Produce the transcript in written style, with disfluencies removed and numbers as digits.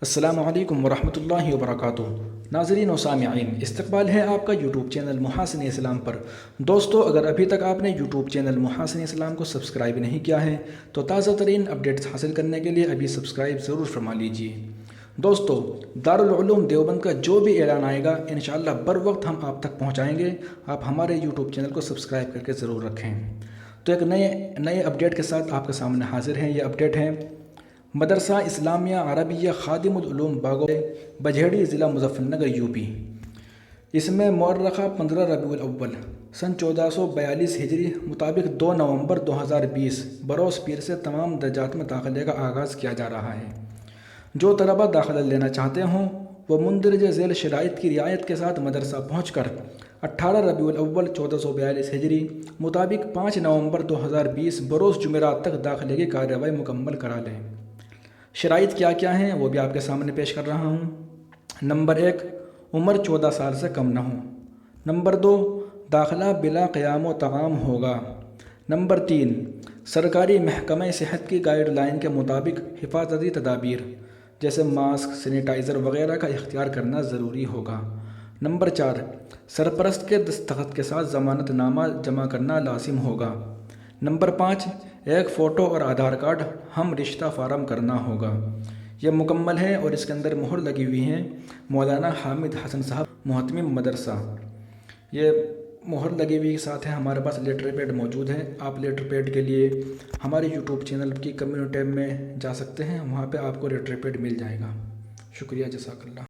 السلام علیکم ورحمۃ اللہ وبرکاتہ۔ ناظرین و سامعین، استقبال ہے آپ کا یوٹیوب چینل محاسن اسلام پر۔ دوستو، اگر ابھی تک آپ نے یوٹیوب چینل محاسن اسلام کو سبسکرائب نہیں کیا ہے تو تازہ ترین اپڈیٹس حاصل کرنے کے لیے ابھی سبسکرائب ضرور فرما لیجیے۔ دوستو، دارالعلوم دیوبند کا جو بھی اعلان آئے گا انشاءاللہ بر وقت ہم آپ تک پہنچائیں گے۔ آپ ہمارے یوٹیوب چینل کو سبسکرائب کر کے ضرور رکھیں۔ تو ایک نئے اپڈیٹ کے ساتھ آپ کے سامنے حاضر ہیں۔ یہ اپڈیٹ ہے مدرسہ اسلامیہ عربیہ خادم العلوم باغو بجھیڑی، ضلع مظفر نگر، یو پی۔ اس میں مورخہ 15 ربیع الاول سن 1442 ہجری مطابق 2 نومبر 2020 بروز پیر سے تمام درجات میں داخلے کا آغاز کیا جا رہا ہے۔ جو طلبہ داخلہ لینا چاہتے ہوں وہ مندرجہ ذیل شرائط کی رعایت کے ساتھ مدرسہ پہنچ کر 18 ربیع الاول 1442 ہجری مطابق 5 نومبر 2020 بروز جمعرات تک داخلے کی کارروائی مکمل کرا لیں۔ شرائط کیا کیا ہیں وہ بھی آپ کے سامنے پیش کر رہا ہوں۔ نمبر 1، عمر 14 سال سے کم نہ ہو۔ نمبر 2، داخلہ بلا قیام و طعام ہوگا۔ نمبر 3، سرکاری محکمہ صحت کی گائیڈ لائن کے مطابق حفاظتی تدابیر جیسے ماسک، سینیٹائزر وغیرہ کا اختیار کرنا ضروری ہوگا۔ نمبر 4، سرپرست کے دستخط کے ساتھ ضمانت نامہ جمع کرنا لازم ہوگا۔ نمبر 5، ایک فوٹو اور آدھار کارڈ ہم رشتہ فارم کرنا ہوگا۔ یہ مکمل ہے اور اس کے اندر مہر لگی ہوئی ہے مولانا حامد حسن صاحب محتمم مدرسہ۔ یہ مہر لگی ہوئی ساتھ ہے، ہمارے پاس لیٹر پیڈ موجود ہے۔ آپ لیٹر پیڈ کے لیے ہمارے یوٹیوب چینل کی کمیونٹی ٹیب میں جا سکتے ہیں، وہاں پہ آپ کو لیٹر پیڈ مل جائے گا۔ شکریہ، جزاک اللہ۔